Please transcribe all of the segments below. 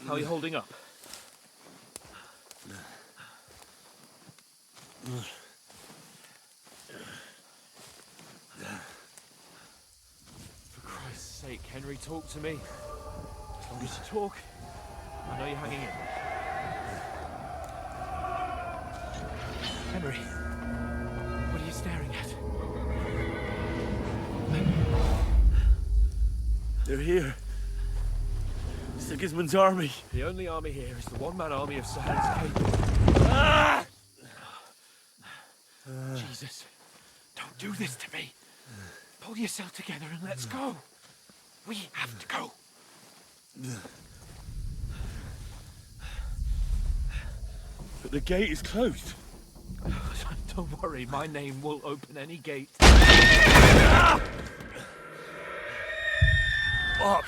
How are you holding up? For Christ's sake, Henry, talk to me. As long as you talk, I know you're hanging in. Henry, what are you staring at? They're here. Sigismund's army. The only army here is the one-man army of Sir Hans Cable. Ah! Jesus, don't do this to me. Pull yourself together and let's go. We have to go. But the gate is closed. Don't worry, my name will open any gate. Fuck.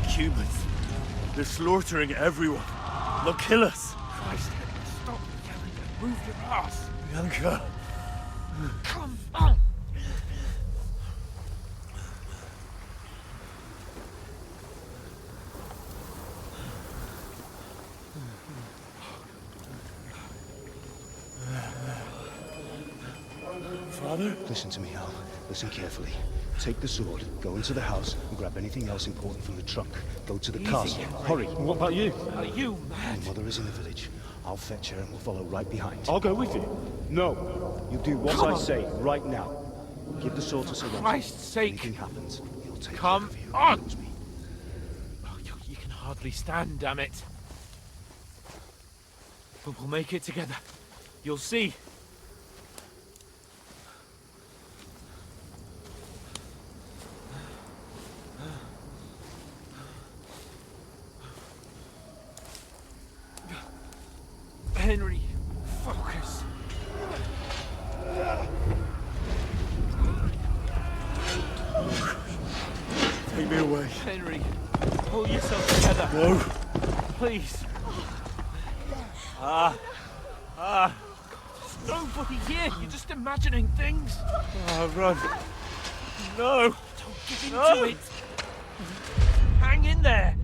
Humans. They're slaughtering everyone. They'll kill us. Christ, stop yelling and move your ass. Bianca. Come on. Father? Listen to me, Al. Listen carefully. Take the sword, go into the house, and grab anything else important from the trunk. Go to the castle. Hurry. What about you? Are you mad? Your mother is in the village. I'll fetch her and we'll follow right behind. I'll go with you. No. You do what I say right now. Give the sword to Sir Roger. Christ's sake. Anything happens, he'll take Come care of you. on. He knows me. Oh, you can hardly stand, damn it. But we'll make it together. You'll see. Henry, focus. Take me away. Henry, pull yourself together. No. Please. There's nobody here. You're just imagining things. Run. No. Don't give in to it. Hang in there.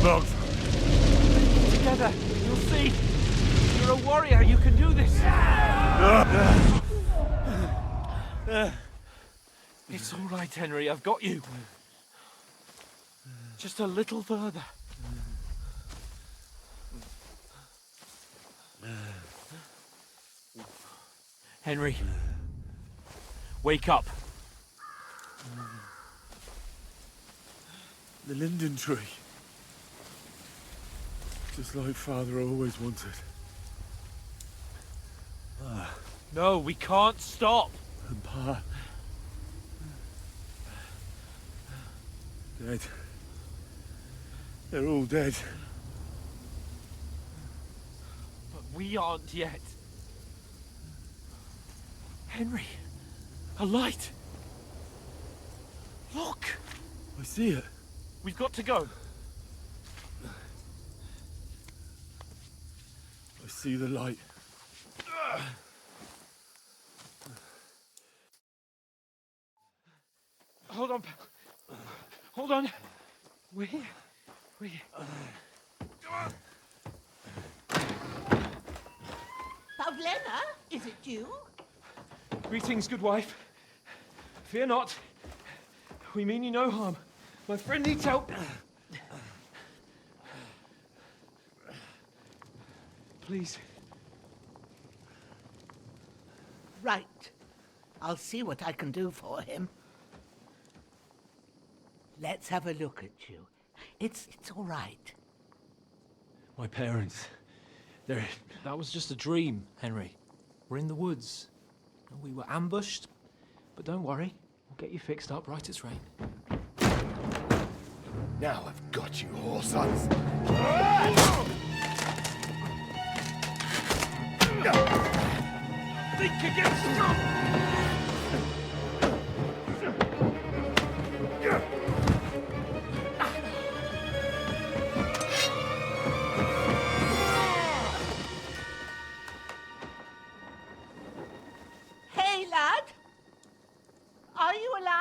Mom. Together. You'll see. You're a warrior. You can do this. It's all right, Henry. I've got you. Just a little further. Henry. Wake up. The linden tree. Just like Father always wanted. No, we can't stop. And Pa. Dead. They're all dead. But we aren't yet. Henry, a light. Look, I see it. we've got to go. I see the light. Hold on, pal. Hold on. We're here. We're here. Pavlena, is it you? Greetings, good wife. Fear not. We mean you no harm. My friend needs help. Please. Right. I'll see what I can do for him. Let's have a look at you. It's all right. My parents. That was just a dream, Henry. We're in the woods. We were ambushed, but don't worry. We'll get you fixed up right as rain. Now I've got you, whore sons. Think again, stop!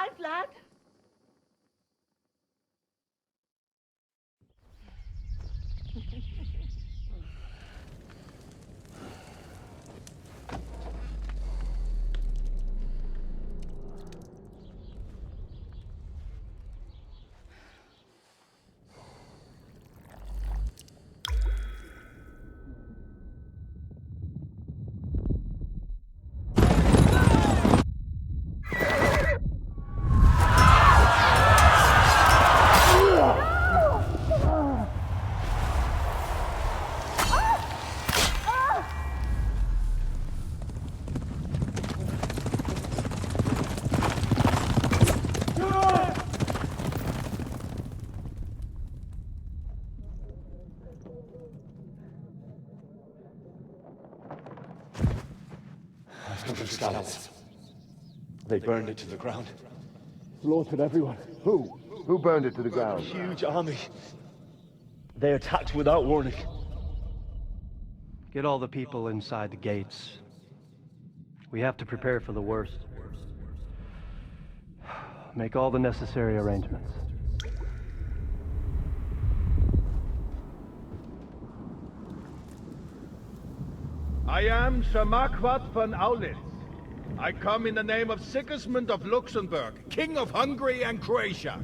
right, lad? Scouts. They burned it to the ground. Slaughtered everyone. Who? Who burned it to the ground? Huge army. They attacked without warning. Get all the people inside the gates. We have to prepare for the worst. Make all the necessary arrangements. I am Sir Marquardt von Aulitz. I come in the name of Sigismund of Luxembourg, King of Hungary and Croatia.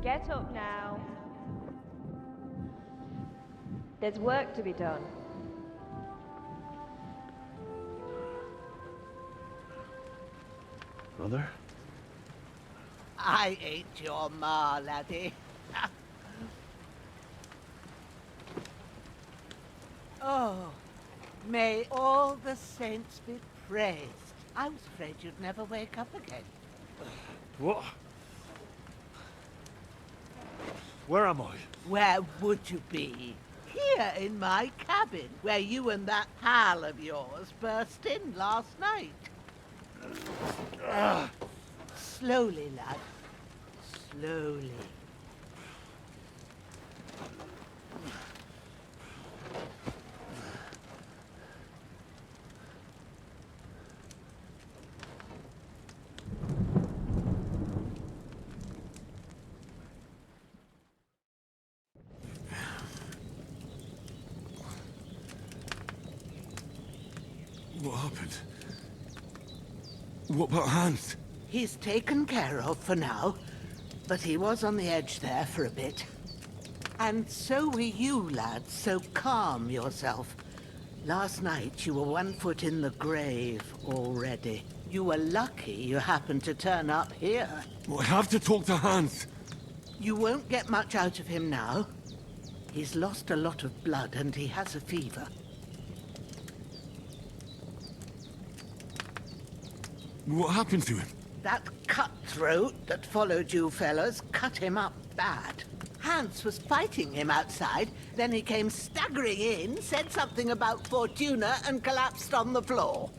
Get up now. There's work to be done. Brother? I ain't your ma, laddie. Oh, may all the saints be praised. I was afraid you'd never wake up again. What? Where am I? Where would you be? Here in my cabin, where you and that pal of yours burst in last night. Slowly, lad. Slowly. What happened? What about Hans? He's taken care of for now, but he was on the edge there for a bit. And so were you, lad, so calm yourself. Last night you were 1 foot in the grave already. You were lucky you happened to turn up here. Well, I have to talk to Hans. You won't get much out of him now. He's lost a lot of blood and he has a fever. What happened to him? That cutthroat that followed you fellas cut him up bad. Hans was fighting him outside, then he came staggering in, said something about Fortuna, and collapsed on the floor.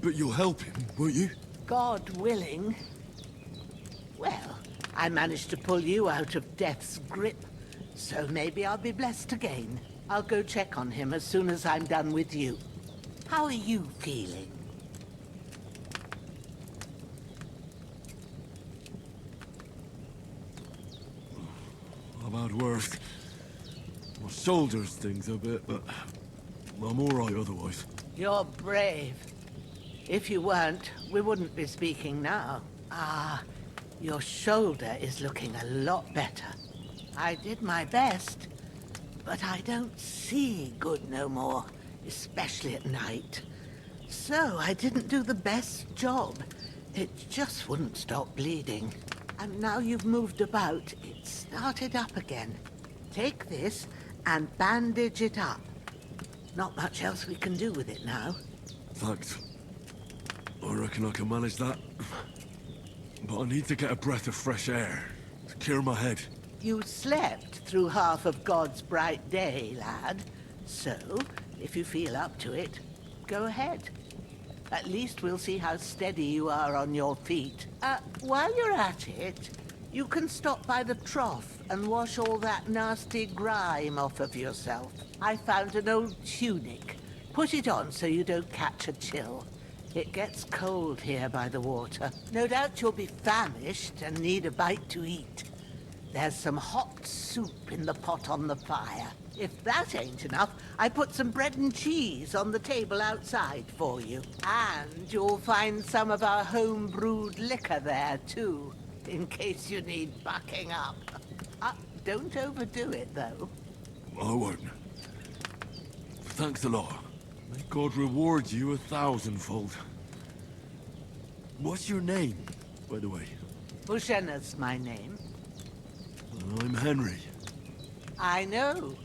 But you'll help him, won't you? God willing. Well, I managed to pull you out of death's grip, so maybe I'll be blessed again. I'll go check on him as soon as I'm done with you. How are you feeling? I've had worse. My shoulders stings a bit, but I'm alright otherwise. You're brave. If you weren't, we wouldn't be speaking now. Ah, your shoulder is looking a lot better. I did my best, but I don't see good no more, especially at night. So I didn't do the best job. It just wouldn't stop bleeding. And now you've moved about, it started up again. Take this and bandage it up. Not much else we can do with it now. Thanks. I reckon I can manage that. But I need to get a breath of fresh air to clear my head. You slept through half of God's bright day, lad. So, if you feel up to it, go ahead. At least we'll see how steady you are on your feet. While you're at it, You can stop by the trough and wash all that nasty grime off of yourself. I found an old tunic. Put it on so you don't catch a chill. It gets cold here by the water. No doubt you'll be famished and need a bite to eat. There's some hot soup in the pot on the fire. If that ain't enough, I put some bread and cheese on the table outside for you. And you'll find some of our home-brewed liquor there, too, in case you need bucking up. Don't overdo it, though. I won't. Thanks a lot. May God reward you 1,000-fold. What's your name, by the way? Bushena's my name. I'm Henry. I know.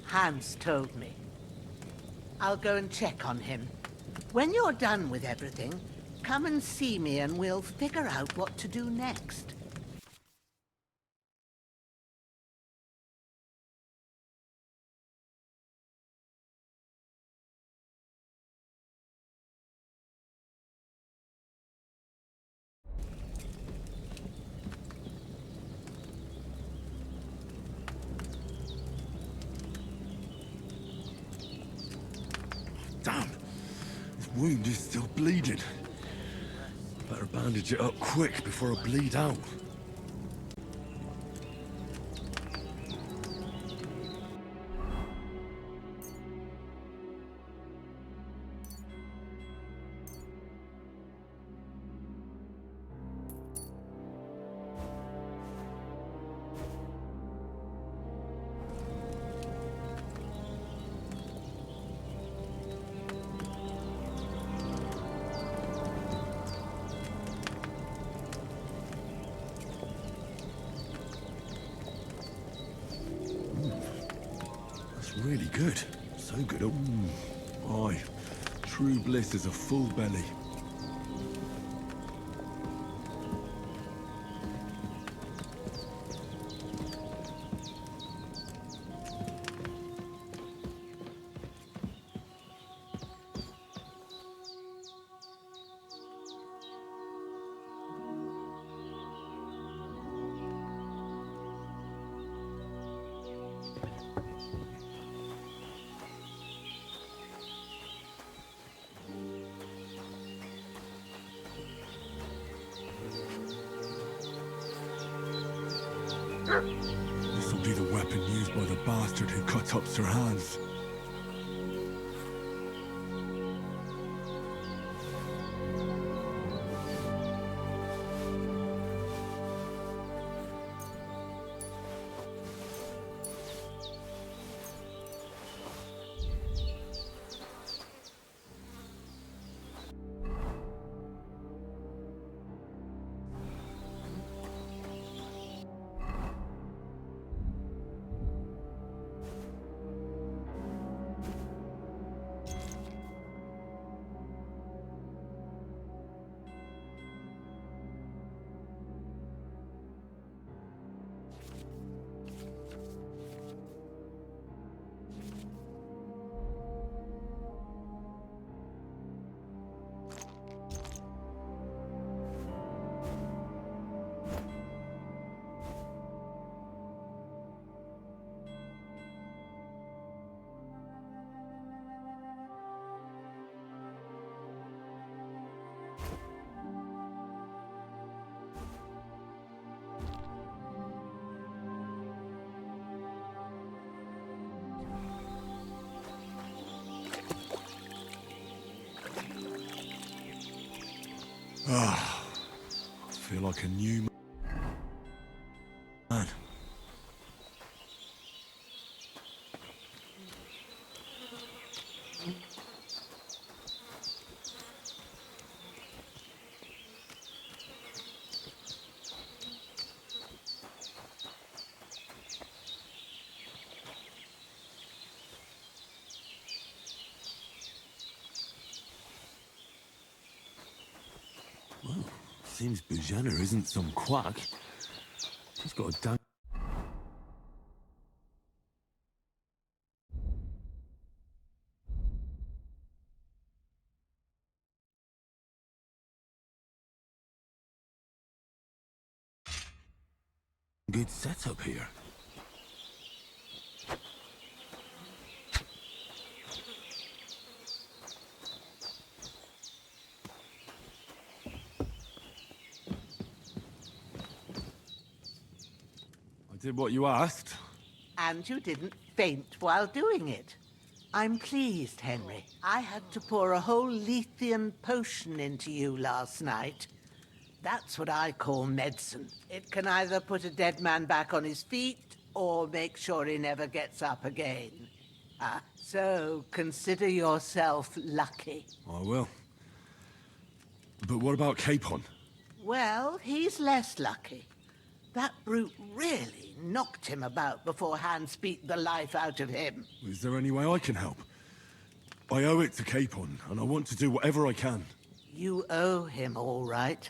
Hans told me. I'll go and check on him. When you're done with everything, come and see me and we'll figure out what to do next. Damn! This wound is still bleeding. Better bandage it up quick before I bleed out. Really good. So good. Aye. True bliss is a full belly. This'll be the weapon used by the bastard who cut up Sir Hans. Ah, I feel like a new man. Well, seems Bujana isn't some quack. She's got a damn... Good setup here. I did what you asked. And you didn't faint while doing it. I'm pleased, Henry. I had to pour a whole Lethean potion into you last night. That's what I call medicine. It can either put a dead man back on his feet or make sure he never gets up again. So consider yourself lucky. I will. But what about Capon? Well, he's less lucky. That brute really knocked him about before Hans beat the life out of him. Is there any way I can help? I owe it to Capon, and I want to do whatever I can. You owe him, all right.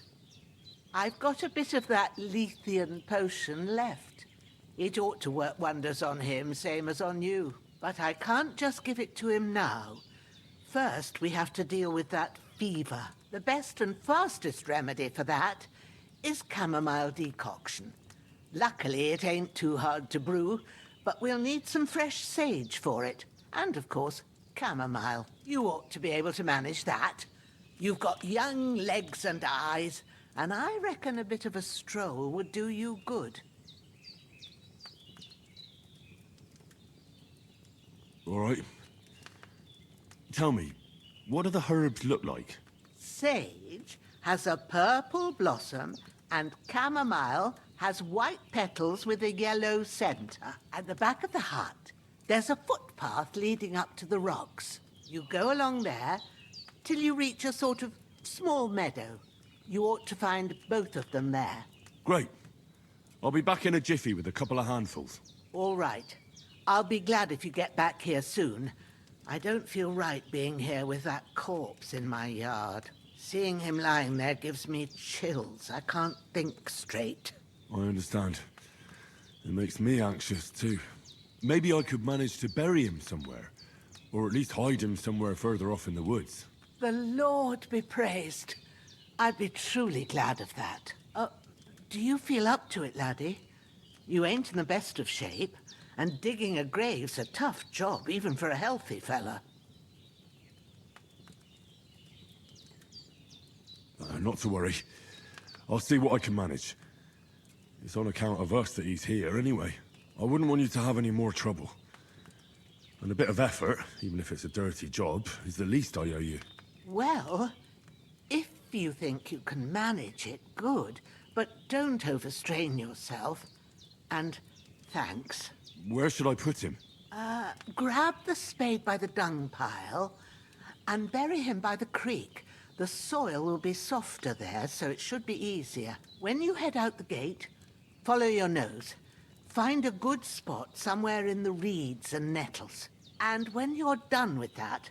I've got a bit of that Lethean potion left. It ought to work wonders on him, same as on you. But I can't just give it to him now. First, we have to deal with that fever. The best and fastest remedy for that is chamomile decoction. Luckily, it ain't too hard to brew, but we'll need some fresh sage for it. And, of course, chamomile. You ought to be able to manage that. You've got young legs and eyes, and I reckon a bit of a stroll would do you good. All right. Tell me, what do the herbs look like? Sage has a purple blossom, and chamomile has white petals with a yellow center. At the back of the hut, there's a footpath leading up to the rocks. You go along there till you reach a sort of small meadow. You ought to find both of them there. Great. I'll be back in a jiffy with a couple of handfuls. All right. I'll be glad if you get back here soon. I don't feel right being here with that corpse in my yard. Seeing him lying there gives me chills. I can't think straight. I understand. It makes me anxious, too. Maybe I could manage to bury him somewhere. Or at least hide him somewhere further off in the woods. The Lord be praised. I'd be truly glad of that. Do you feel up to it, laddie? You ain't in the best of shape, and digging a grave's a tough job, even for a healthy fella. Not to worry. I'll see what I can manage. It's on account of us that he's here, anyway. I wouldn't want you to have any more trouble. And a bit of effort, even if it's a dirty job, is the least I owe you. Well, if you think you can manage it, good. But don't overstrain yourself. And thanks. Where should I put him? Grab the spade by the dung pile and bury him by the creek. The soil will be softer there, so it should be easier. When you head out the gate, follow your nose. Find a good spot somewhere in the reeds and nettles. And when you're done with that,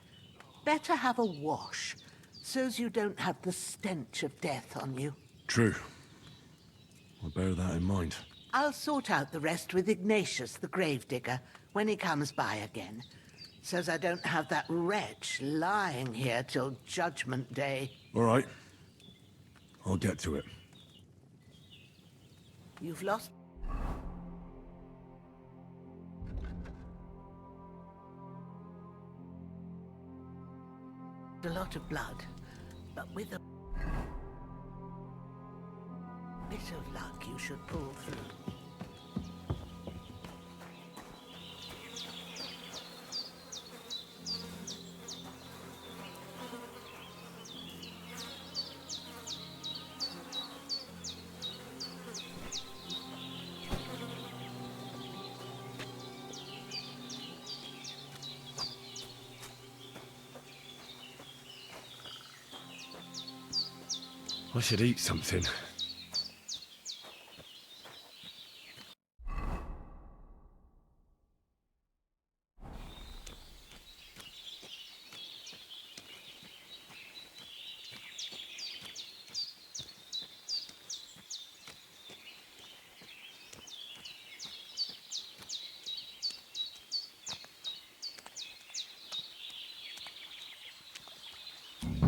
better have a wash, so's you don't have the stench of death on you. True. I'll bear that in mind. I'll sort out the rest with Ignatius, the gravedigger, when he comes by again, so's I don't have that wretch lying here till Judgment Day. All right. I'll get to it. You've lost... a lot of blood, but with a bit of luck you should pull through. I should eat something.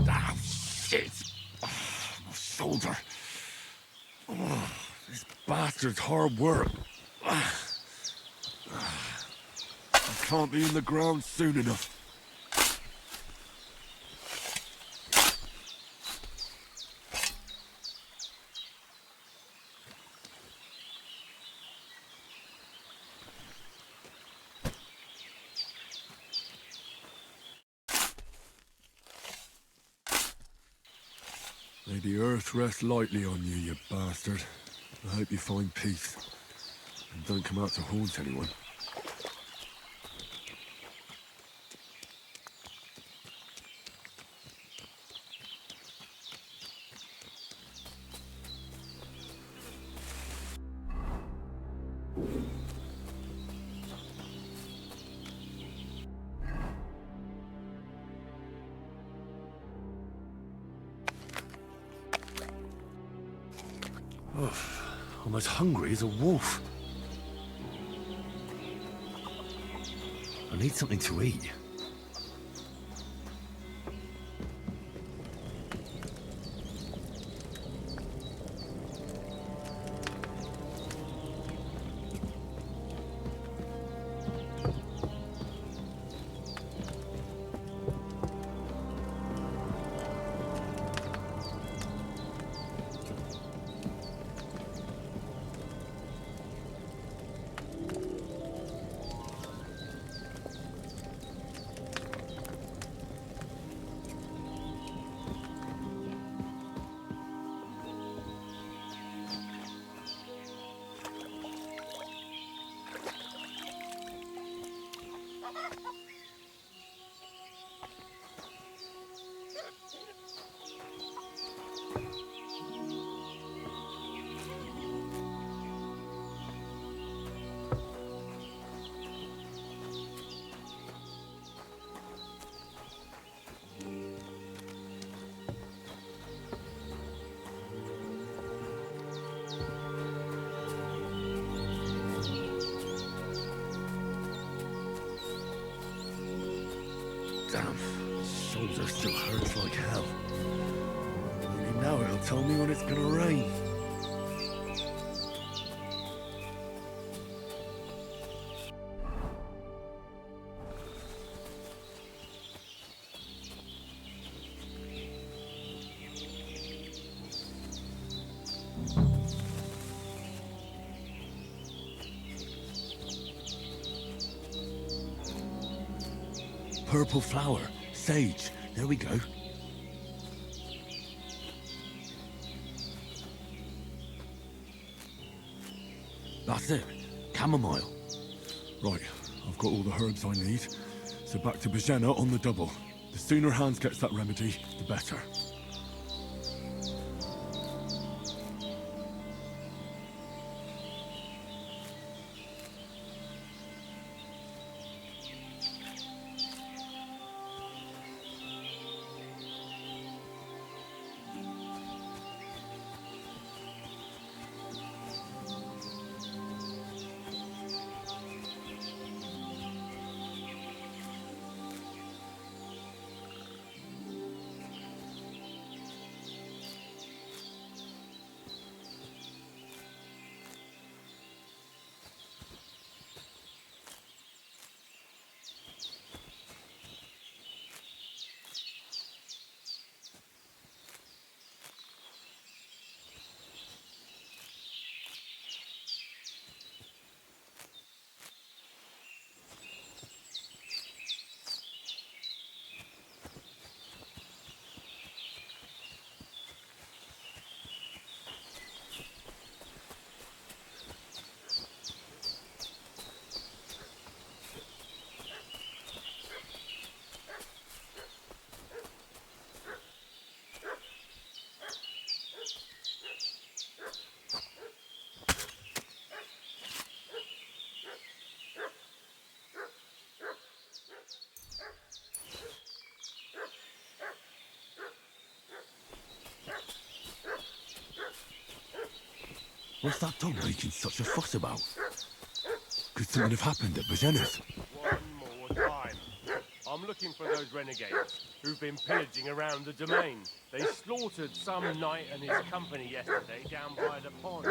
Ah, shit! Shoulder. Oh, This bastard's hard work. I can't be in the ground soon enough. May the earth rest lightly on you, you bastard. I hope you find peace. And don't come out to haunt anyone. Oh, I'm as hungry as a wolf. I need something to eat. Damn, shoulder still hurts like hell. Maybe now it'll tell me when it's gonna rain. Purple flower, sage, there we go. That's it, chamomile. Right, I've got all the herbs I need, so back to Bajena on the double. The sooner Hans gets that remedy, the better. What's that dog making such a fuss about? Could something have happened at Bajena's? One more time. I'm looking for those renegades who've been pillaging around the domain. They slaughtered some knight and his company yesterday down by the pond.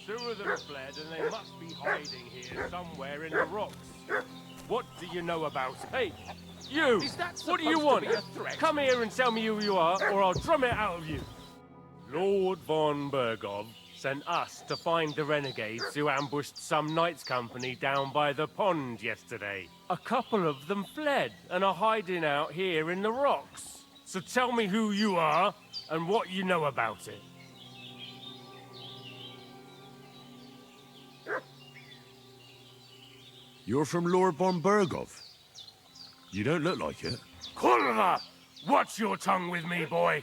Two of them fled, and they must be hiding here somewhere in the rocks. What do you know about it? Hey, you! What do you want? Come here and tell me who you are, or I'll drum it out of you. Lord von Bergov sent us to find the renegades who ambushed some knights' company down by the pond yesterday. A couple of them fled and are hiding out here in the rocks. So tell me who you are and what you know about it. You're from Lord von Bergov? You don't look like it. Kurva! Watch your tongue with me, boy.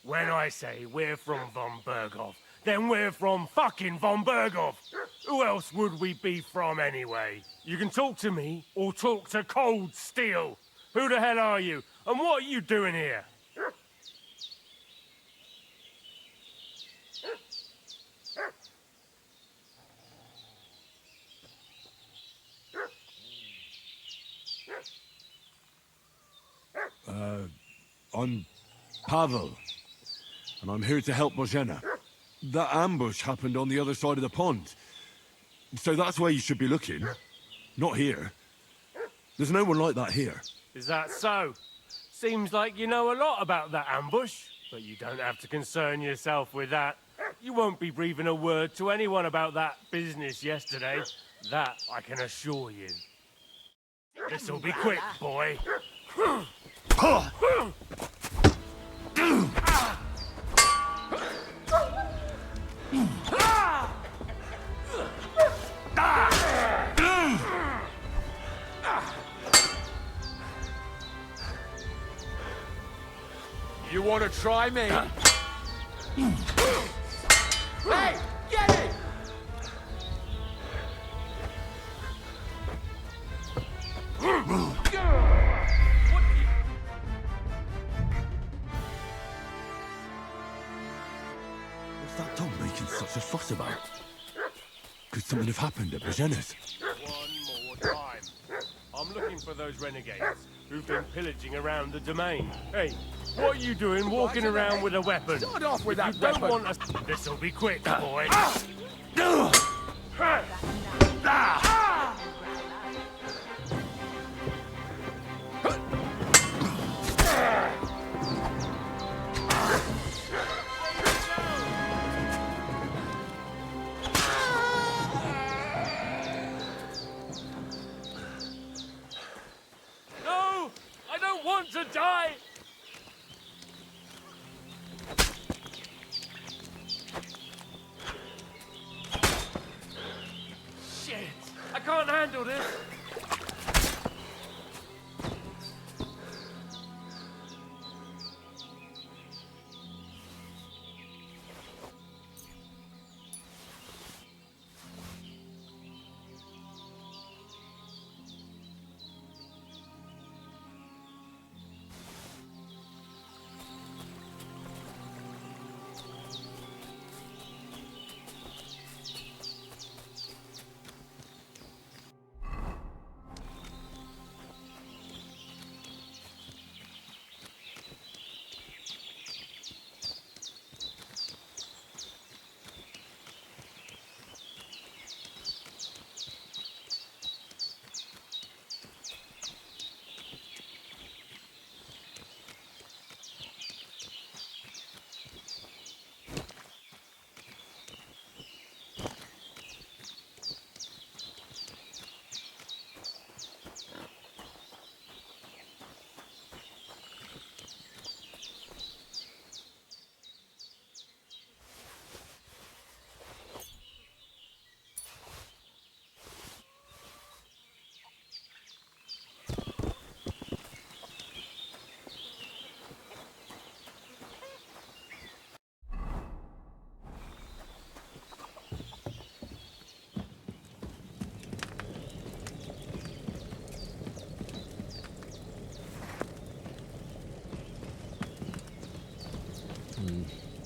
When I say we're from von Bergov, then we're from fucking von Bergov. Who else would we be from anyway? You can talk to me or talk to cold steel. Who the hell are you? And what are you doing here? I'm Pavel, and I'm here to help Bozhena. That ambush happened on the other side of the pond. So that's where you should be looking. Not here. There's no one like that here. Is that so? Seems like you know a lot about that ambush, but you don't have to concern yourself with that. You won't be breathing a word to anyone about that business yesterday. That I can assure you. This'll be quick, boy. You want to try me? Hey, get it! What's that dog making such a fuss about? Could something have happened at Bozhena's? One more time. I'm looking for those renegades who've been pillaging around the domain. Hey, what are you doing walking around with a weapon? Start off with If that you don't weapon. want us... This'll be quick, boy. No! I don't want to die! Shit! I can't handle this!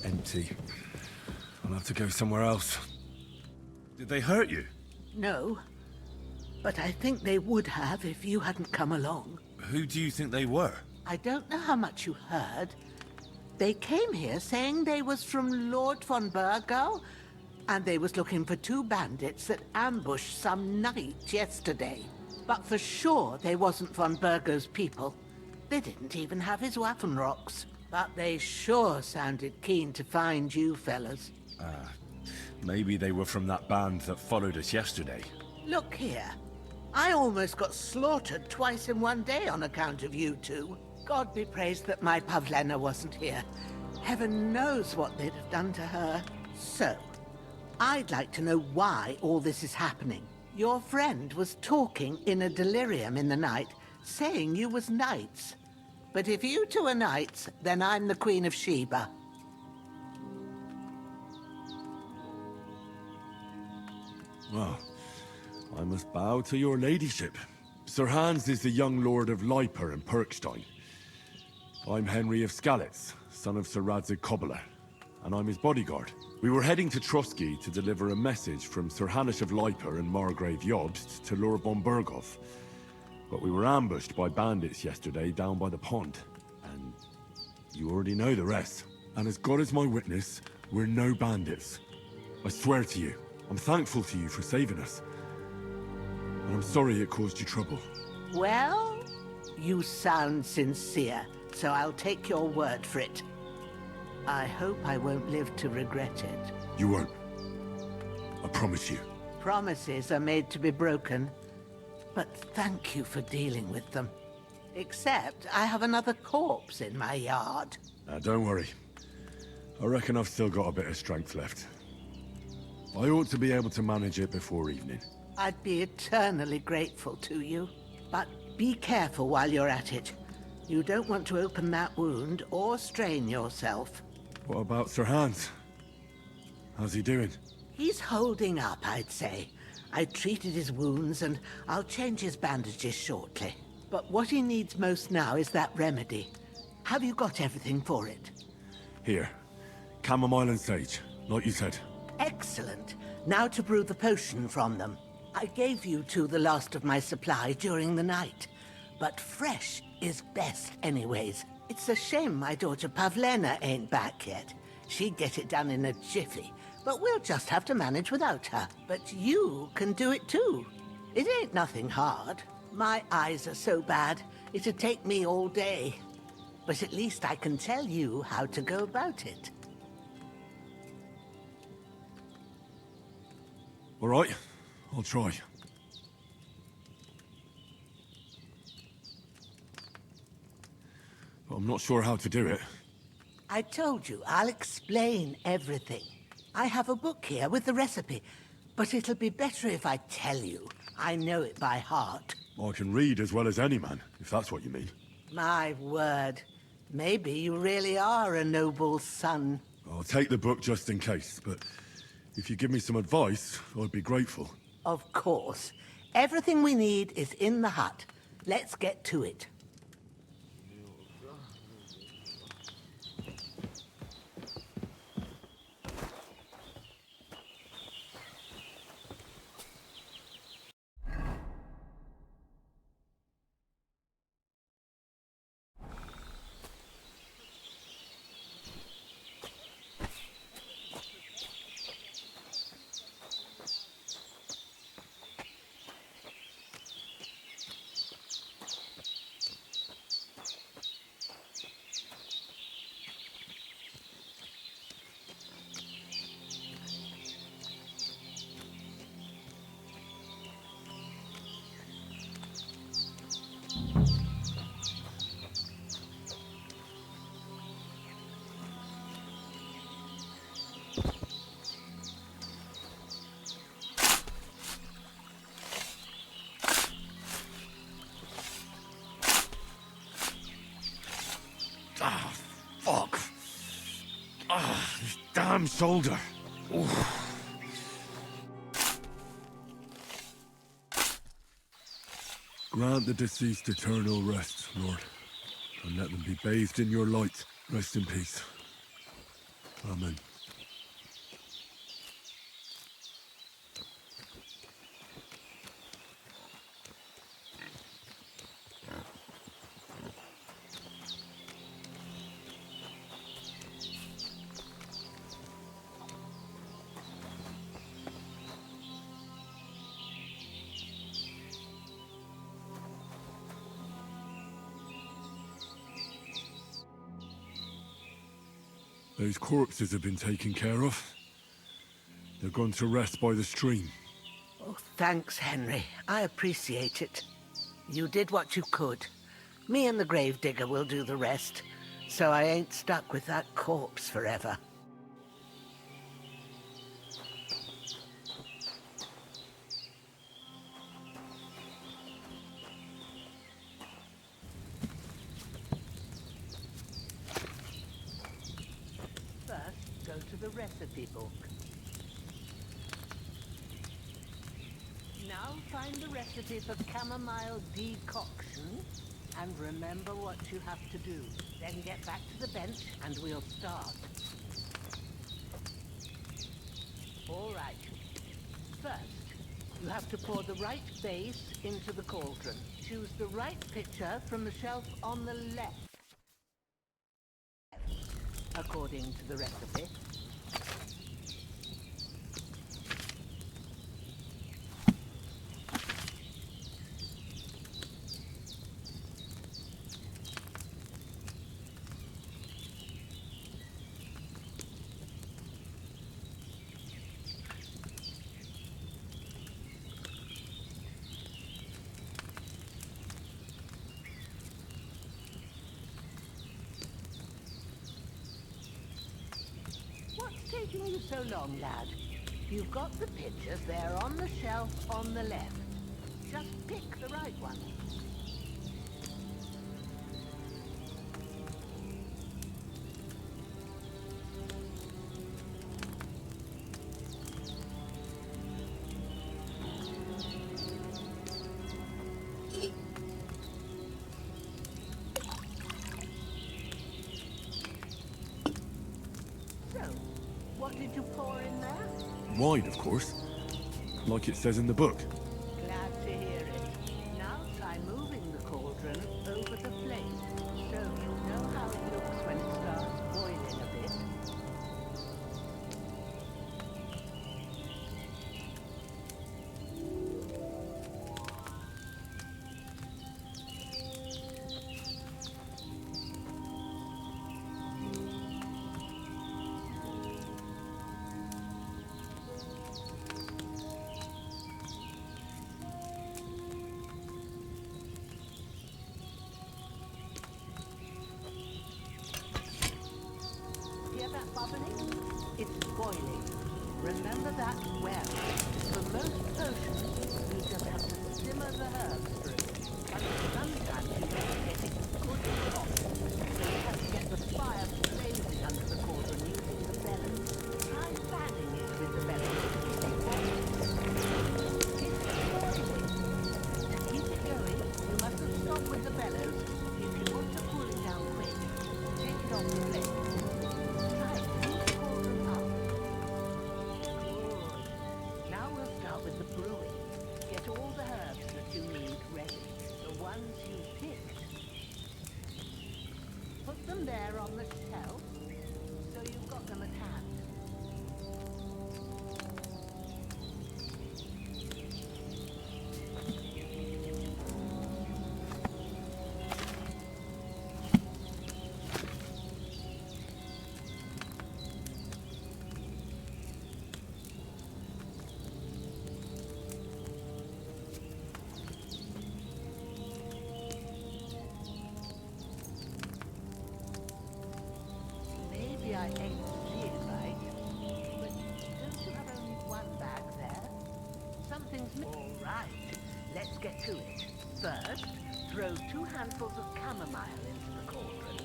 Empty. I'll have to go somewhere else. Did they hurt you? No, but I think they would have if you hadn't come along. Who do you think they were? I don't know how much you heard. They came here saying they was from Lord von Bergau, and they was looking for 2 bandits that ambushed some knight yesterday. But for sure they wasn't von Burgo's people. They didn't even have his Waffenrocks. But they sure sounded keen to find you fellas. Maybe they were from that band that followed us yesterday. Look here. I almost got slaughtered twice in one day on account of you two. God be praised that my Pavlena wasn't here. Heaven knows what they'd have done to her. So, I'd like to know why all this is happening. Your friend was talking in a delirium in the night, saying you was knights. But if you two are knights, then I'm the Queen of Sheba. Well, I must bow to your ladyship. Sir Hans is the young lord of Leiper and Perkstein. I'm Henry of Skalitz, son of Sir Radzig Kobyla, and I'm his bodyguard. We were heading to Trusky to deliver a message from Sir Hanish of Leiper and Margrave Jobst to Lord von Burgov. But we were ambushed by bandits yesterday down by the pond, and you already know the rest. And as God is my witness, we're no bandits. I swear to you, I'm thankful to you for saving us. And I'm sorry it caused you trouble. Well, you sound sincere, so I'll take your word for it. I hope I won't live to regret it. You won't. I promise you. Promises are made to be broken, but thank you for dealing with them. Except I have another corpse in my yard. Now, don't worry. I reckon I've still got a bit of strength left. I ought to be able to manage it before evening. I'd be eternally grateful to you. But be careful while you're at it. You don't want to open that wound or strain yourself. What about Sir Hans? How's he doing? He's holding up, I'd say. I treated his wounds and I'll change his bandages shortly. But what he needs most now is that remedy. Have you got everything for it? Here. Chamomile and sage, like you said. Excellent. Now to brew the potion from them. I gave you two the last of my supply during the night. But fresh is best anyways. It's a shame my daughter Pavlena ain't back yet. She'd get it done in a jiffy. But we'll just have to manage without her. But you can do it too. It ain't nothing hard. My eyes are so bad, it'd take me all day. But at least I can tell you how to go about it. All right, I'll try. But I'm not sure how to do it. I told you, I'll explain everything. I have a book here with the recipe, but it'll be better if I tell you. I know it by heart. I can read as well as any man, if that's what you mean. My word. Maybe you really are a noble son. I'll take the book just in case, but if you give me some advice, I'd be grateful. Of course. Everything we need is in the hut. Let's get to it. Ah, fuck. Ah, this damn shoulder. Oof. Grant the deceased eternal rest, Lord, and let them be bathed in your light. Rest in peace. Amen. Those corpses have been taken care of. They're gone to rest by the stream. Oh, thanks, Henry. I appreciate it. You did what you could. Me and the gravedigger will do the rest, so I ain't stuck with that corpse forever. First, go to the recipe book. Now find the recipe for chamomile decoction, and remember what you have to do. Then get back to the bench, and we'll start. All right. First, you have to pour the right base into the cauldron. Choose the right pitcher from the shelf on the left, according to the recipe. Taking you so long, lad? You've got the pitchers there on the shelf on the left. Just pick the right one. What did you pour in there? Wine, of course. Like it says in the book. Glad to hear it. Now try moving the cauldron over the flame, so you know how it looks when it starts boiling a bit. It's boiling. Remember that well. For most potions, you just have to simmer the herbs for a bit. But sometimes you don't get it good and hot. So you have to get the fire blazing under the cauldron using the bellows. Try fanning it with the bellows to keep it boiling. It's boiling. To keep it going, you mustn't stop with the bellows. If you want to cool it down quick, take it off the flame. With the brewing, get all the herbs that you need ready, the ones you picked. Put them there on the shelf, so you've got them at hand. I ain't see it right, but don't you have only one bag there? Something's all right. Let's get to it. First, throw 2 handfuls of chamomile into the cauldron.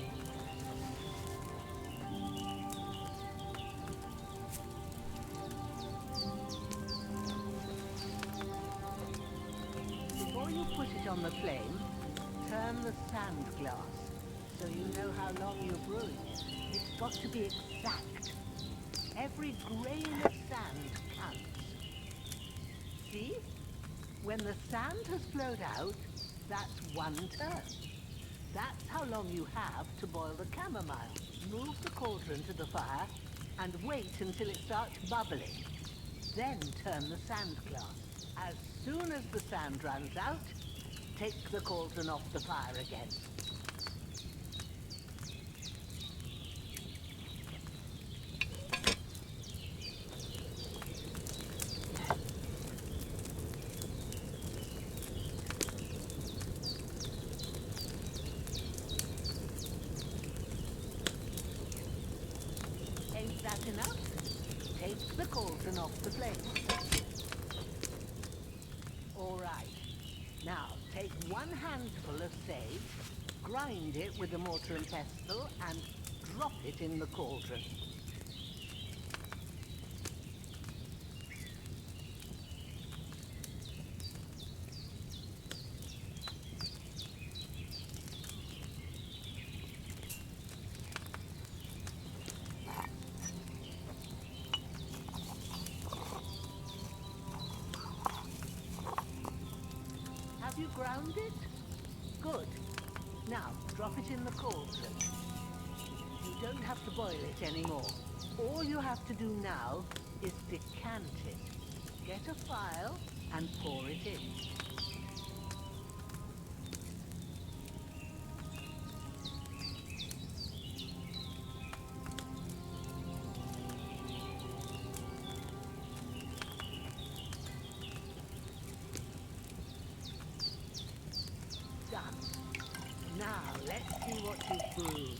Before you put it on the flame, turn the sand glass so you know how long you're brewing it. It's got to be exact. Every grain of sand counts. See? When the sand has flowed out, that's 1 turn. That's how long you have to boil the chamomile. Move the cauldron to the fire and wait until it starts bubbling. Then turn the sand glass. As soon as the sand runs out, take the cauldron off the fire again. 1 handful of sage, grind it with a mortar and pestle, and drop it in the cauldron. Have you ground it? Good. Now, drop it in the cauldron. You don't have to boil it anymore. All you have to do now is decant it. Get a phial and pour it in. Done. Now, let's see what you've brewed.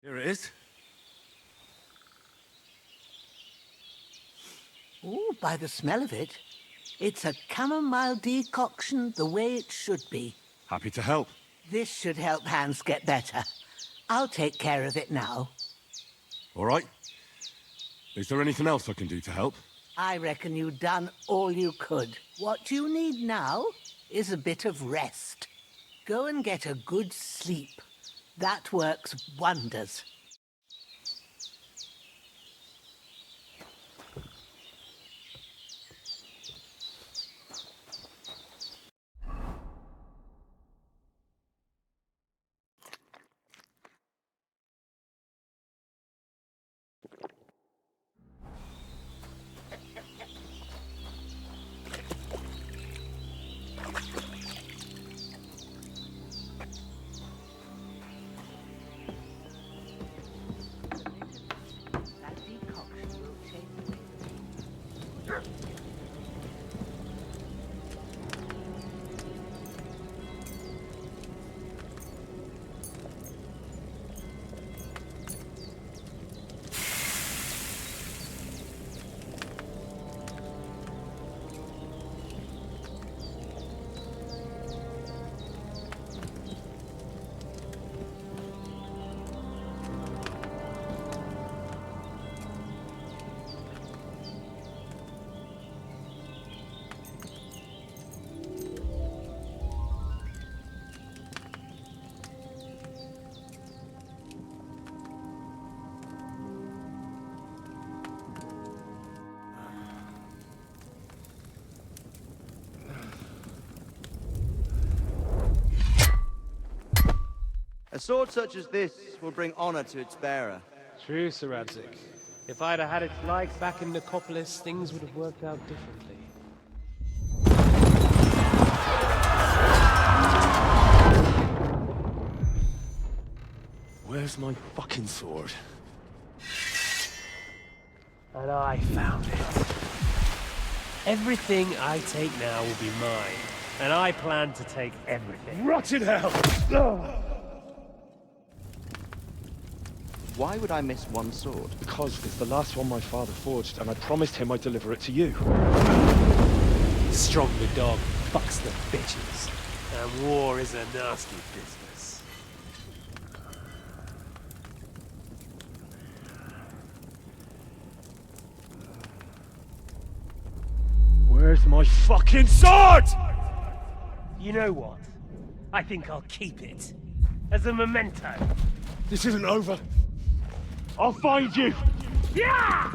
Here it is. Ooh, by the smell of it, it's a chamomile decoction the way it should be. Happy to help. This should help Hans get better. I'll take care of it now. All right. Is there anything else I can do to help? I reckon you've done all you could. What you need now is a bit of rest. Go and get a good sleep. That works wonders. That decoction will take away the pain. A sword such as this will bring honor to its bearer. True, Sir Radzik. If I'd have had its like back in Nicopolis, things would have worked out differently. Where's my fucking sword? And I found it. Everything I take now will be mine, and I plan to take everything. Rotted hell! Why would I miss one sword? Because it's the last one my father forged, and I promised him I'd deliver it to you. Strong the dog fucks the bitches, and war is a nasty business. Where's my fucking sword? You know what? I think I'll keep it. As a memento. This isn't over. I'll find you! Yeah!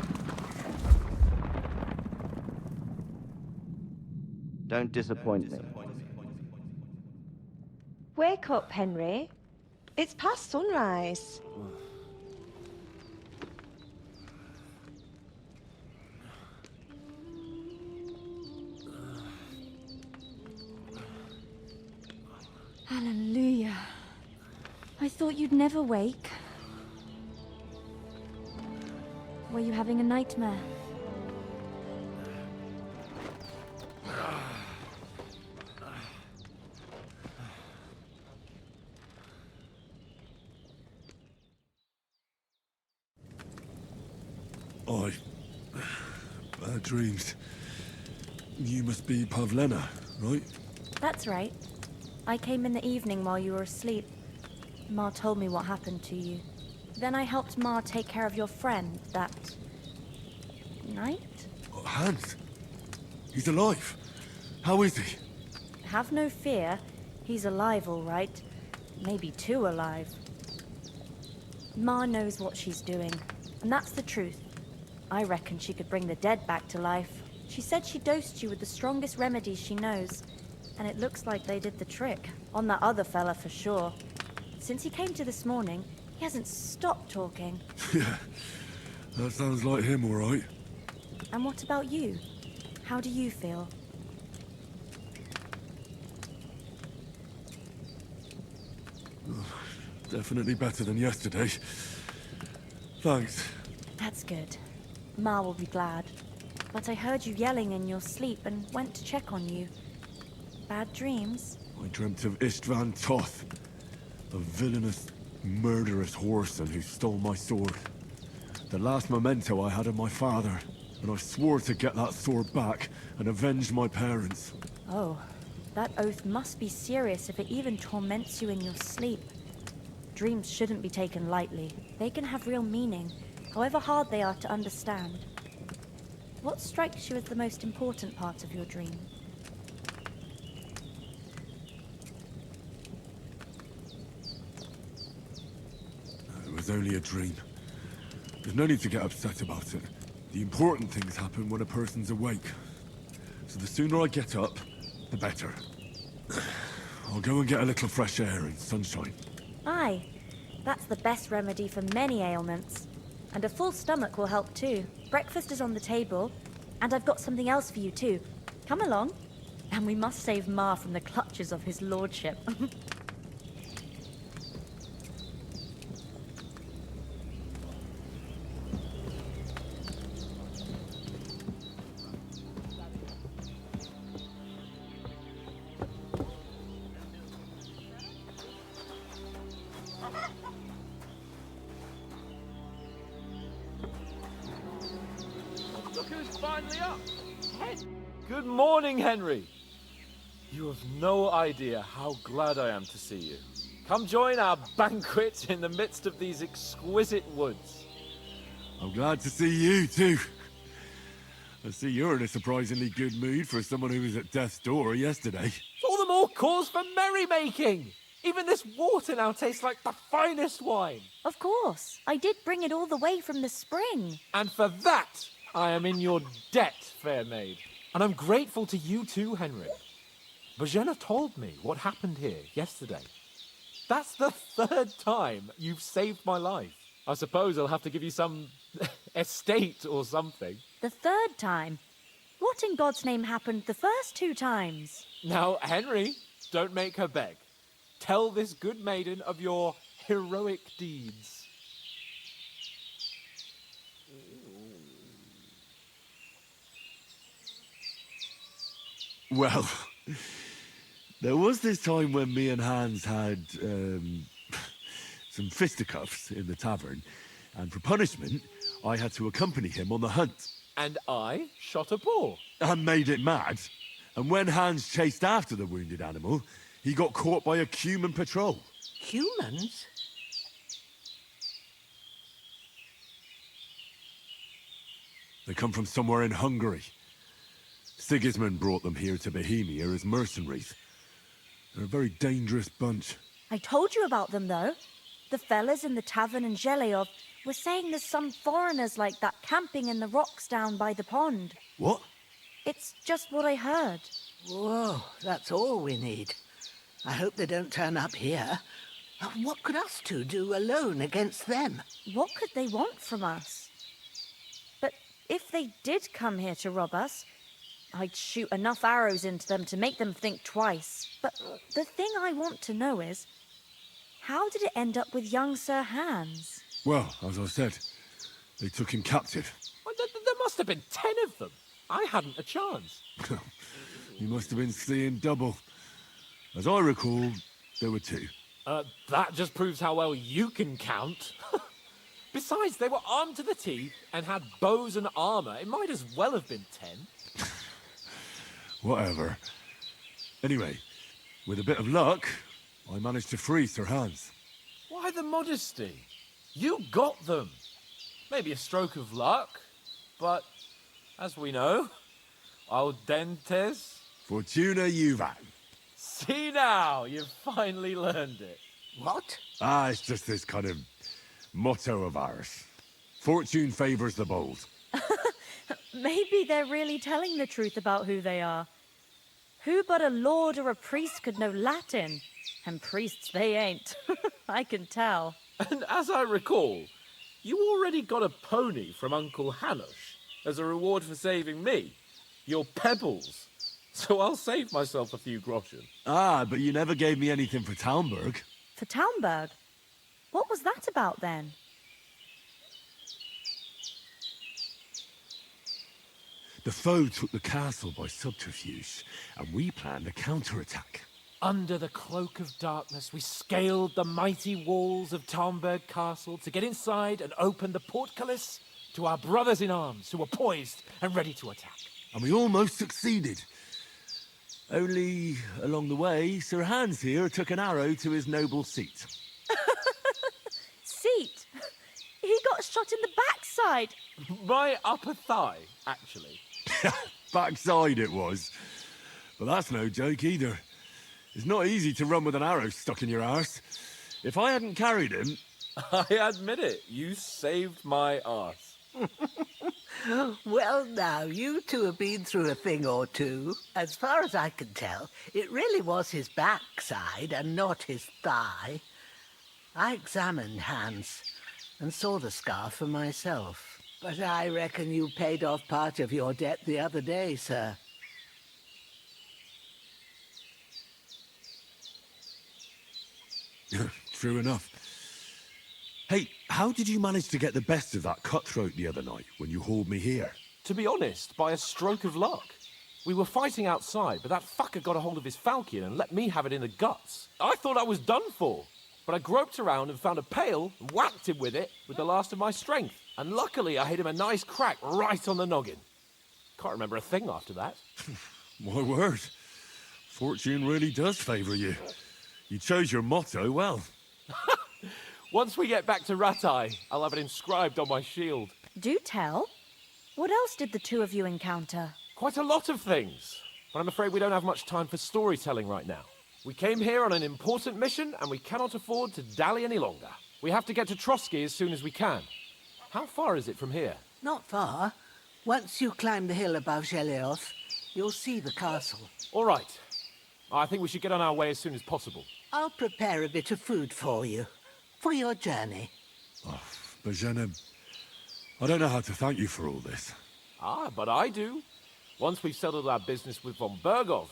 Don't disappoint me. Wake up, Henry. It's past sunrise. Hallelujah. I thought you'd never wake. Were you having a nightmare? I... Bad dreams. You must be Pavlena, right? That's right. I came in the evening while you were asleep. Ma told me what happened to you. Then I helped Ma take care of your friend that... night? Oh, Hans? He's alive. How is he? Have no fear. He's alive, all right. Maybe too alive. Ma knows what she's doing, and that's the truth. I reckon she could bring the dead back to life. She said she dosed you with the strongest remedies she knows, and it looks like they did the trick. On that other fella for sure. Since he came to this morning, he hasn't stopped talking. Yeah, that sounds like him, all right. And what about you? How do you feel? Definitely better than yesterday. Thanks. That's good. Ma will be glad. But I heard you yelling in your sleep and went to check on you. Bad dreams? I dreamt of Istvan Toth, a villainous, murderous whoreson who stole my sword. The last memento I had of my father, and I swore to get that sword back and avenge my parents. Oh, that oath must be serious if it even torments you in your sleep. Dreams shouldn't be taken lightly. They can have real meaning, however hard they are to understand. What strikes you as the most important part of your dream? It was only a dream. There's no need to get upset about it. The important things happen when a person's awake. So the sooner I get up, the better. I'll go and get a little fresh air and sunshine. Aye, that's the best remedy for many ailments. And a full stomach will help too. Breakfast is on the table, and I've got something else for you too. Come along. And we must save Ma from the clutches of his lordship. Look who's finally up. Good morning, Henry. You have no idea how glad I am to see you. Come join our banquet in the midst of these exquisite woods. I'm glad to see you, too. I see you're in a surprisingly good mood for someone who was at death's door yesterday. All the more cause for merrymaking. Even this water now tastes like the finest wine. Of course. I did bring it all the way from the spring. And for that, I am in your debt, fair maid. And I'm grateful to you too, Henry. Bojena told me what happened here yesterday. That's the third time you've saved my life. I suppose I'll have to give you some estate or something. The third time? What in God's name happened the first 2 times? Now, Henry, don't make her beg. Tell this good maiden of your heroic deeds. Well, there was this time when me and Hans had, some fisticuffs in the tavern, and for punishment, I had to accompany him on the hunt. And I shot a boar. And made it mad. And when Hans chased after the wounded animal, he got caught by a human patrol. Humans? They come from somewhere in Hungary. Sigismund brought them here to Bohemia as mercenaries. They're a very dangerous bunch. I told you about them, though. The fellas in the tavern in Zheleov were saying there's some foreigners like that camping in the rocks down by the pond. What? It's just what I heard. Whoa, that's all we need. I hope they don't turn up here. What could us two do alone against them? What could they want from us? But if they did come here to rob us, I'd shoot enough arrows into them to make them think twice. But the thing I want to know is, how did it end up with young Sir Hans? Well, as I said, they took him captive. Well, there must have been 10 of them. I hadn't a chance. You must have been seeing double. As I recall, there were 2. That just proves how well you can count. Besides, they were armed to the teeth and had bows and armor. It might as well have been 10. Whatever. Anyway, with a bit of luck, I managed to free Sir Hans. Why the modesty? You got them. Maybe a stroke of luck, but as we know, al dentes. Fortuna juvat. See now, you've finally learned it. What? Ah, it's just this kind of motto of ours. Fortune favors the bold. Maybe they're really telling the truth about who they are. Who but a lord or a priest could know Latin? And priests they ain't. I can tell. And as I recall, you already got a pony from Uncle Hanush as a reward for saving me. Your pebbles. So I'll save myself a few groschen. Ah, but you never gave me anything for Talmberg. For Talmberg? What was that about then? The foe took the castle by subterfuge, and we planned a counterattack. Under the cloak of darkness, we scaled the mighty walls of Talmberg Castle to get inside and open the portcullis to our brothers in arms who were poised and ready to attack. And we almost succeeded. Only, along the way, Sir Hans here took an arrow to his noble seat. Seat? He got shot in the backside. My upper thigh, actually. Backside it was. But that's no joke either. It's not easy to run with an arrow stuck in your arse. If I hadn't carried him... I admit it, you saved my arse. Well, now, you two have been through a thing or two. As far as I can tell, it really was his backside and not his thigh. I examined Hans and saw the scar for myself. But I reckon you paid off part of your debt the other day, sir. True enough. Hey, how did you manage to get the best of that cutthroat the other night when you hauled me here? To be honest, by a stroke of luck. We were fighting outside, but that fucker got a hold of his falchion and let me have it in the guts. I thought I was done for, but I groped around and found a pail and whacked him with it with the last of my strength. And luckily, I hit him a nice crack right on the noggin. Can't remember a thing after that. My word. Fortune really does favor you. You chose your motto well. Once we get back to Ratai, I'll have it inscribed on my shield. Do tell. What else did the two of you encounter? Quite a lot of things, but I'm afraid we don't have much time for storytelling right now. We came here on an important mission, and we cannot afford to dally any longer. We have to get to Trotsky as soon as we can. How far is it from here? Not far. Once you climb the hill above Zhelioth, you'll see the castle. All right. I think we should get on our way as soon as possible. I'll prepare a bit of food for you, for your journey. Oh, Bozhena, I don't know how to thank you for all this. Ah, but I do. Once we've settled our business with von Bergov,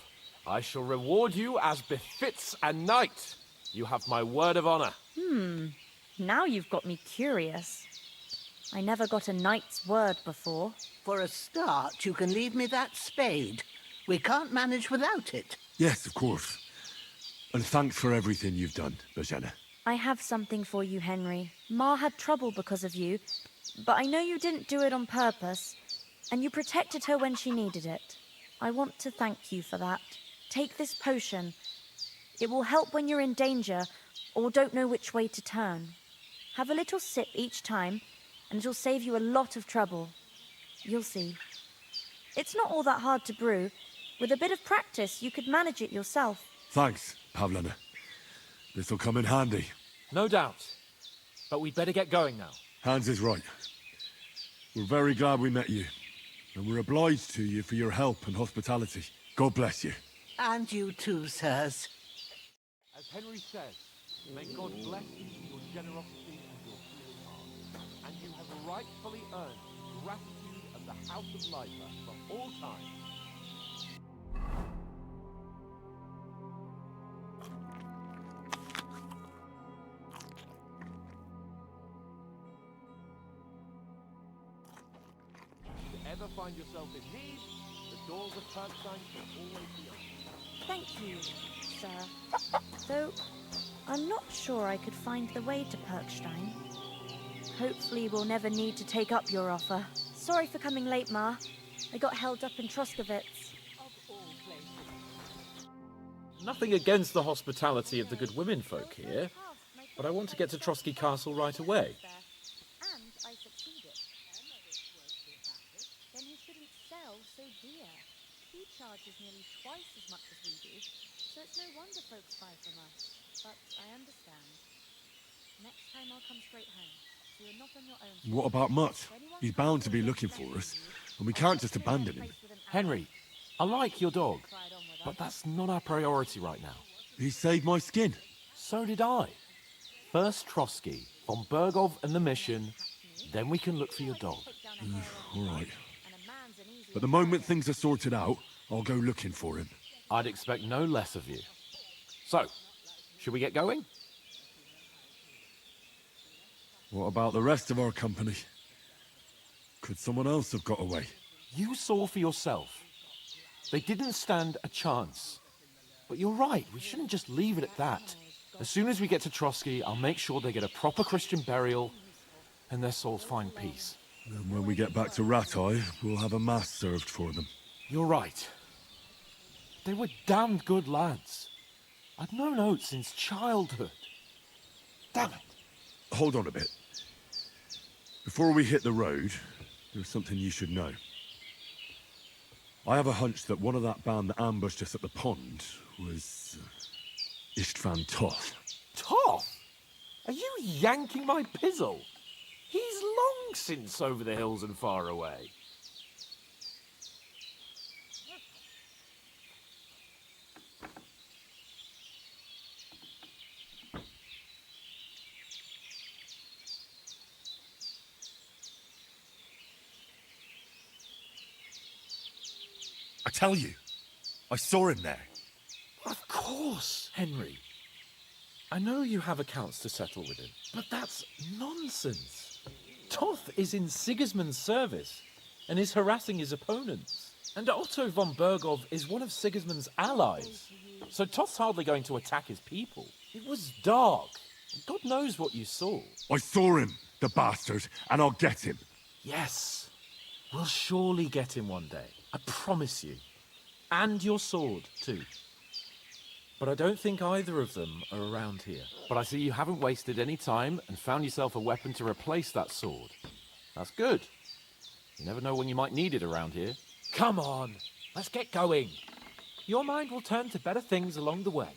I shall reward you as befits a knight. You have my word of honor. Now you've got me curious. I never got a knight's word before. For a start, you can leave me that spade. We can't manage without it. Yes, of course. And thanks for everything you've done, Bozhena. I have something for you, Henry. Ma had trouble because of you, but I know you didn't do it on purpose, and you protected her when she needed it. I want to thank you for that. Take this potion. It will help when you're in danger or don't know which way to turn. Have a little sip each time, and it'll save you a lot of trouble. You'll see. It's not all that hard to brew. With a bit of practice, you could manage it yourself. Thanks, Pavlana. This'll come in handy. No doubt. But we'd better get going now. Hans is right. We're very glad we met you. And we're obliged to you for your help and hospitality. God bless you. And you too, sirs. As Henry says, may God bless your generosity and your healing heart. And you have rightfully earned gratitude of the House of Lifer for all time. Ever find yourself in need, the doors of Perkstein will always be open. Thank you, sir. Though, I'm not sure I could find the way to Perkstein. Hopefully we'll never need to take up your offer. Sorry for coming late, Ma. I got held up in Troskovitz. Nothing against the hospitality of the good women folk here, but I want to get to Trotsky Castle right away. And I succeeded. Then he shouldn't sell so dear. He charges nearly twice as much as we do, so it's no wonder folks buy from us. But I understand. Next time I'll come straight home, so you're not on your own. What about Mutt? He's bound to be looking for us, and we can't just abandon him. Henry, I like your dog, but that's not our priority right now. He saved my skin. So did I. First Trotsky, von Bergov and the mission, then we can look for your dog. All right. But the moment things are sorted out, I'll go looking for him. I'd expect no less of you. So, should we get going? What about the rest of our company? Could someone else have got away? You saw for yourself. They didn't stand a chance. But you're right, we shouldn't just leave it at that. As soon as we get to Trotsky, I'll make sure they get a proper Christian burial and their souls find peace. And when we get back to Ratai, we'll have a mass served for them. You're right. They were damned good lads. I'd known Oates since childhood. Damn it. Hold on a bit. Before we hit the road, there's something you should know. I have a hunch that one of that band that ambushed us at the pond was Istvan Toth. Toth? Are you yanking my pizzle? He's long since over the hills and far away. I tell you, I saw him there. Of course, Henry. I know you have accounts to settle with him, but that's nonsense. Toth is in Sigismund's service and is harassing his opponents. And Otto von Bergov is one of Sigismund's allies. So Toth's hardly going to attack his people. It was dark. God knows what you saw. I saw him, the bastard, and I'll get him. Yes. We'll surely get him one day. I promise you. And your sword, too. But I don't think either of them are around here. But I see you haven't wasted any time and found yourself a weapon to replace that sword. That's good. You never know when you might need it around here. Come on, let's get going. Your mind will turn to better things along the way.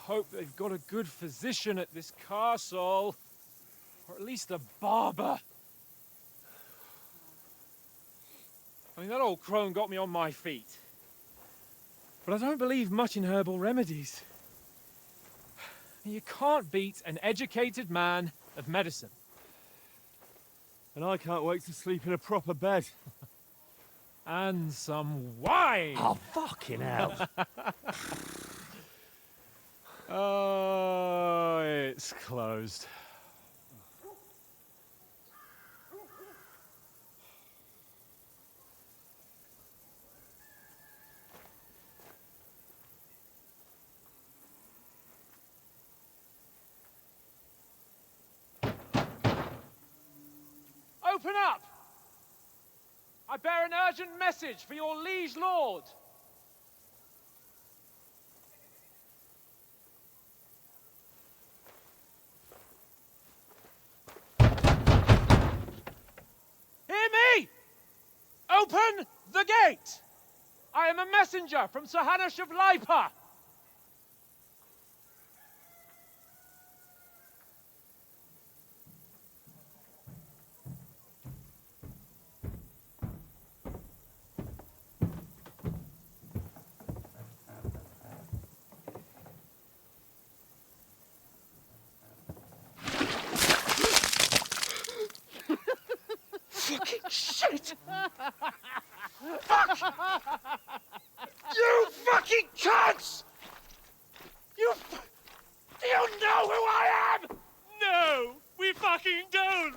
hope they've got a good physician at this castle. Or at least a barber. I mean, that old crone got me on my feet. But I don't believe much in herbal remedies. You can't beat an educated man of medicine. And I can't wait to sleep in a proper bed. And some wine! Oh, fucking hell. Oh, it's closed. Open up! I bear an urgent message for your liege lord. Hear me! Open the gate! I am a messenger from Sir Hanush of Lipa. Fucking shit! Fuck! You fucking cunts! Do you know who I am? No, we fucking don't!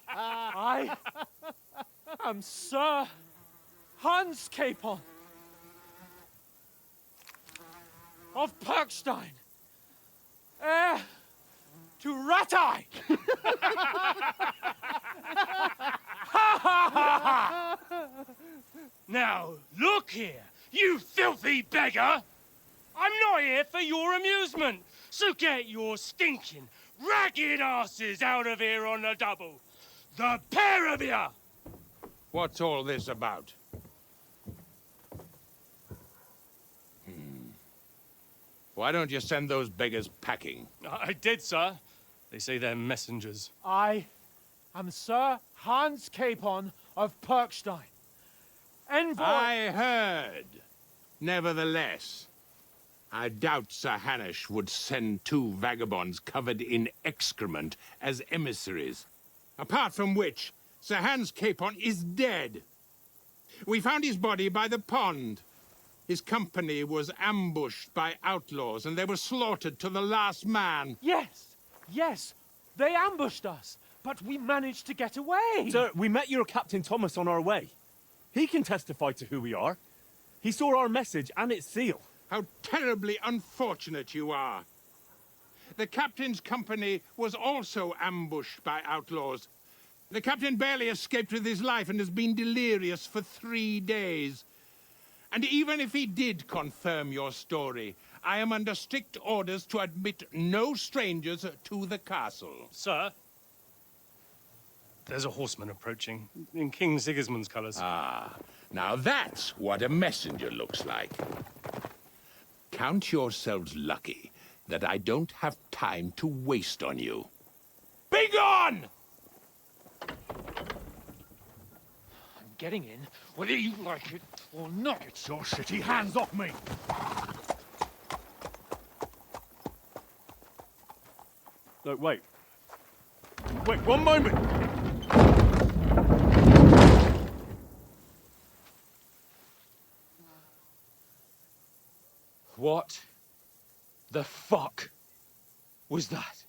I am Sir Hans Capon of Perkstein, heir to Ratai! Now, look here, you filthy beggar! I'm not here for your amusement, so get your stinking, ragged asses out of here on the double. The pair of you! What's all this about? Why don't you send those beggars packing? I did, sir. They say they're messengers. I am Sir Hans Capon of Perkstein. Envoy... I heard. Nevertheless, I doubt Sir Hanush would send two vagabonds covered in excrement as emissaries. Apart from which, Sir Hans Capon is dead. We found his body by the pond. His company was ambushed by outlaws, and they were slaughtered to the last man. Yes, yes, they ambushed us, but we managed to get away. Sir, we met your Captain Thomas on our way. He can testify to who we are. He saw our message and its seal. How terribly unfortunate you are. The captain's company was also ambushed by outlaws. The captain barely escaped with his life and has been delirious for 3 days. And even if he did confirm your story, I am under strict orders to admit no strangers to the castle. Sir, there's a horseman approaching in King Sigismund's colours. Ah, now that's what a messenger looks like. Count yourselves lucky that I don't have time to waste on you. Be gone! I'm getting in, whether you like it or not. Get your shitty hands off me! Look, wait. Wait, one moment! What the fuck was that?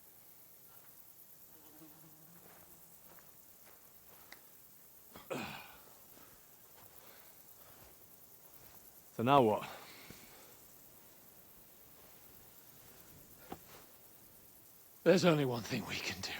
So now what? There's only one thing we can do.